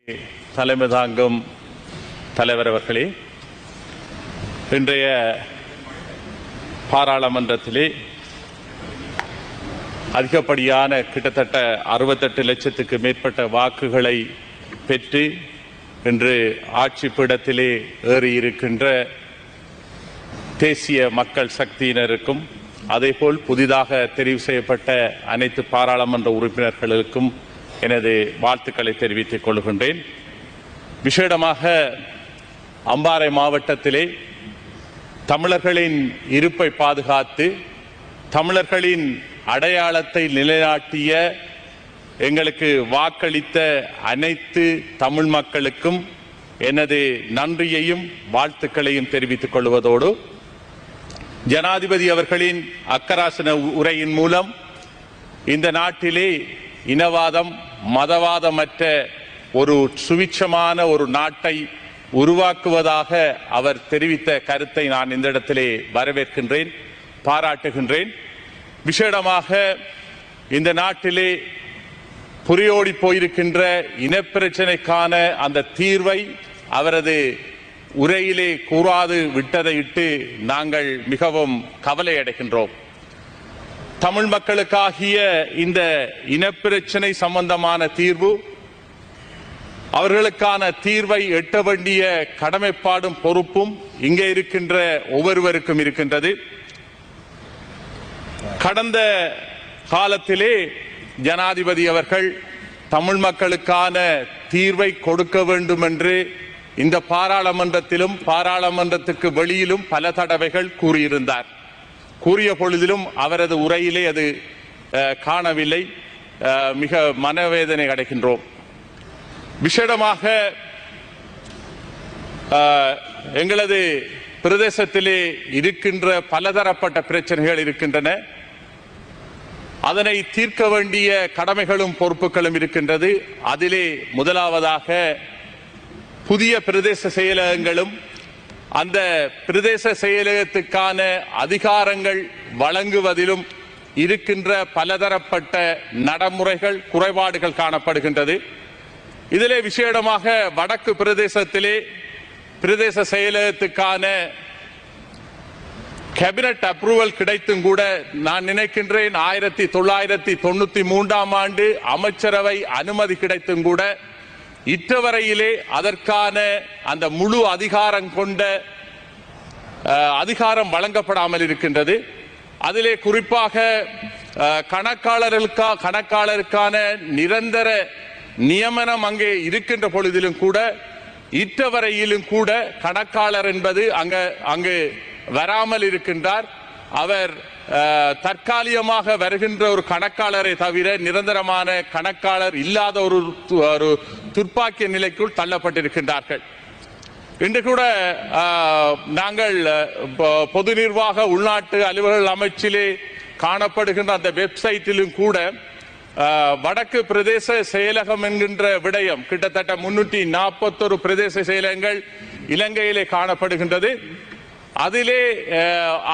தலைமை தாங்கும் தலைவர் அவர்களே, இன்றைய பாராளுமன்றத்திலே அதிகப்படியான கிட்டத்தட்ட 68 லட்சத்துக்கு மேற்பட்ட வாக்குகளை பெற்று இன்று ஆட்சி பீடத்திலே ஏறியிருக்கின்ற தேசிய மக்கள் சக்தியினருக்கும் அதேபோல் புதிதாக தெரிவு செய்யப்பட்ட அனைத்து பாராளுமன்ற உறுப்பினர்களுக்கும் எனது வாழ்த்துக்களை தெரிவித்துக் கொள்கின்றேன். விசேடமாக அம்பாறை மாவட்டத்திலே தமிழர்களின் இருப்பை பாதுகாத்து தமிழர்களின் அடையாளத்தை நிலைநாட்டிய எங்களுக்கு வாக்களித்த அனைத்து தமிழ் மக்களுக்கும் எனது நன்றியையும் வாழ்த்துக்களையும் தெரிவித்துக் கொள்வதோடு, ஜனாதிபதி அவர்களின் அக்கராசன உரையின் மூலம் இந்த நாட்டிலே இனவாதம் மதவாதமற்ற ஒரு சுவிட்சமான ஒரு நாட்டை உருவாக்குவதாக அவர் தெரிவித்த கருத்தை நான் இந்த இடத்திலே வரவேற்கின்றேன், பாராட்டுகின்றேன். விசேடமாக இந்த நாட்டிலே புரியோடி போயிருக்கின்ற இனப்பிரச்சனைக்கான அந்த தீர்வை அவரது உரையிலே கூறாது விட்டதையிட்டு நாங்கள் மிகவும் கவலை அடைகின்றோம். தமிழ் மக்களுக்காகிய இந்த இனப்பிரச்சனை சம்பந்தமான தீர்வு, அவர்களுக்கான தீர்வை எட்ட வேண்டிய கடமைப்பாடும் பொறுப்பும் இங்கே இருக்கின்ற ஒவ்வொருவருக்கும் இருக்கின்றது. கடந்த காலத்திலே ஜனாதிபதி அவர்கள் தமிழ் மக்களுக்கான தீர்வை கொடுக்க வேண்டும் என்று இந்த பாராளுமன்றத்திலும் பாராளுமன்றத்துக்கு வெளியிலும் பல தடவைகள் கூறியிருந்தார். கூறிய பொழுதிலும் அவரது உரையிலே அது காணவில்லை. மிக மனவேதனை அடைகின்றோம். விசேடமாக எங்களது பிரதேசத்திலே இருக்கின்ற பலதரப்பட்ட பிரச்சனைகள் இருக்கின்றன. அதனை தீர்க்க வேண்டிய கடமைகளும் பொறுப்புகளும் இருக்கின்றது. அதிலே முதலாவதாக புதிய பிரதேச செயலகங்களும் அந்த பிரதேச செயலகத்துக்கான அதிகாரங்கள் வழங்குவதிலும் இருக்கின்ற பலதரப்பட்ட நடைமுறைகள் குறைபாடுகள் காணப்படுகின்றது. இதிலே விசேடமாக வடக்கு பிரதேசத்திலே பிரதேச செயலகத்துக்கான கேபினட் அப்ரூவல் கிடைத்தும் கூட நான் நினைக்கின்றேன் 1993 ஆண்டு அமைச்சரவை அனுமதி கிடைத்தும் கூட இற்றவரையிலே அதற்கான அந்த முழு அதிகாரம் கொண்ட அதிகாரம் வழங்கப்படாமல் இருக்கின்றது. அதிலே குறிப்பாக கணக்காளருக்கான நிரந்தர நியமனம் அங்கே இருக்கின்ற பொழுதிலும் கூட இற்றவரையிலும் கூட கணக்காளர் என்பது அங்கு வராமல் இருக்கின்றார். அவர் தற்காலிகமாக வருகின்ற ஒரு கணக்காளரை தவிர நிரந்தரமான கணக்காளர் இல்லாத ஒரு துர்ப்பாக்கிய நிலைக்குள் தள்ளப்பட்டிருக்கின்றார்கள். இன்று கூட நாங்கள் பொது நிர்வாக உள்நாட்டு அலுவலர்கள் அமைச்சிலே காணப்படுகின்ற அந்த வெப்சைட்டிலும் கூட வடக்கு பிரதேச செயலகம் என்கின்ற விடயம் கிட்டத்தட்ட 341 பிரதேச செயலகங்கள் இலங்கையிலே காணப்படுகின்றது. அதிலே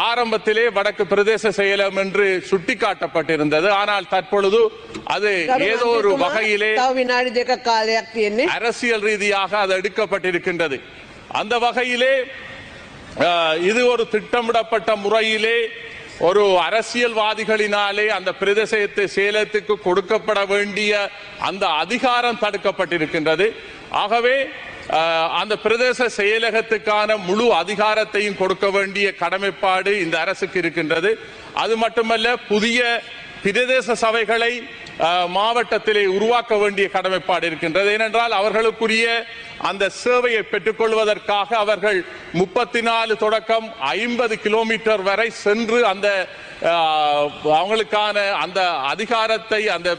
ஆரம்பத்திலே வடக்கு பிரதேச செயலகம் என்று சுட்டிக்காட்டப்பட்டிருந்தது. ஆனால் தற்பொழுது அது ஏதோ ஒரு வகையிலே அரசியல் ரீதியாக அது எடுக்கப்பட்டிருக்கின்றது. அந்த வகையிலே இது ஒரு திட்டமிடப்பட்ட முறையிலே ஒரு அரசியல்வாதிகளினாலே அந்த பிரதேச செயலகத்துக்கு கொடுக்கப்பட வேண்டிய அந்த அதிகாரம் தடுக்கப்பட்டிருக்கின்றது. ஆகவே அந்த பிரதேச செயலகத்துக்கான முழு அதிகாரத்தையும் கொடுக்க வேண்டிய கடமைப்பாடு இந்த அரசுக்கு இருக்கின்றது. அது மட்டுமல்ல, புதிய பிரதேச சபைகளை மாவட்டத்திலே உருவாக்க வேண்டிய கடமைப்பாடு இருக்கின்றது. ஏனென்றால் அவர்களுக்குரிய அந்த சேவையை பெற்றுக்கொள்வதற்காக அவர்கள் 34 தொடக்கம் 50 கிலோமீட்டர் வரை சென்று அந்த அவங்களுக்கான அந்த அதிகாரத்தை அந்த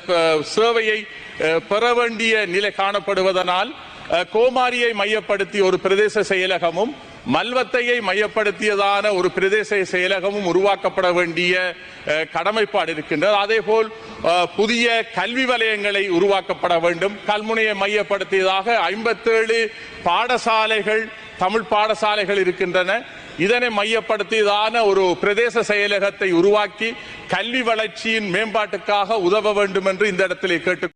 சேவையை பெற வேண்டிய நிலை காணப்படுவதனால் கோமாரியை மையப்படுத்தி ஒரு பிரதேச செயலகமும் மல்வத்தையை மையப்படுத்தியதான ஒரு பிரதேச செயலகமும் உருவாக்கப்பட வேண்டிய கடமைப்பாடு இருக்கின்றது. அதேபோல் புதிய கல்வி வலயங்களை உருவாக்கப்பட வேண்டும். கல்முனையை மையப்படுத்தியதாக 57 பாடசாலைகள் தமிழ் பாடசாலைகள் இருக்கின்றன. இதனை மையப்படுத்தியதான ஒரு பிரதேச செயலகத்தை உருவாக்கி கல்வி வளர்ச்சியின் மேம்பாட்டுக்காக உதவ வேண்டும் என்று இந்த இடத்திலே கேட்டு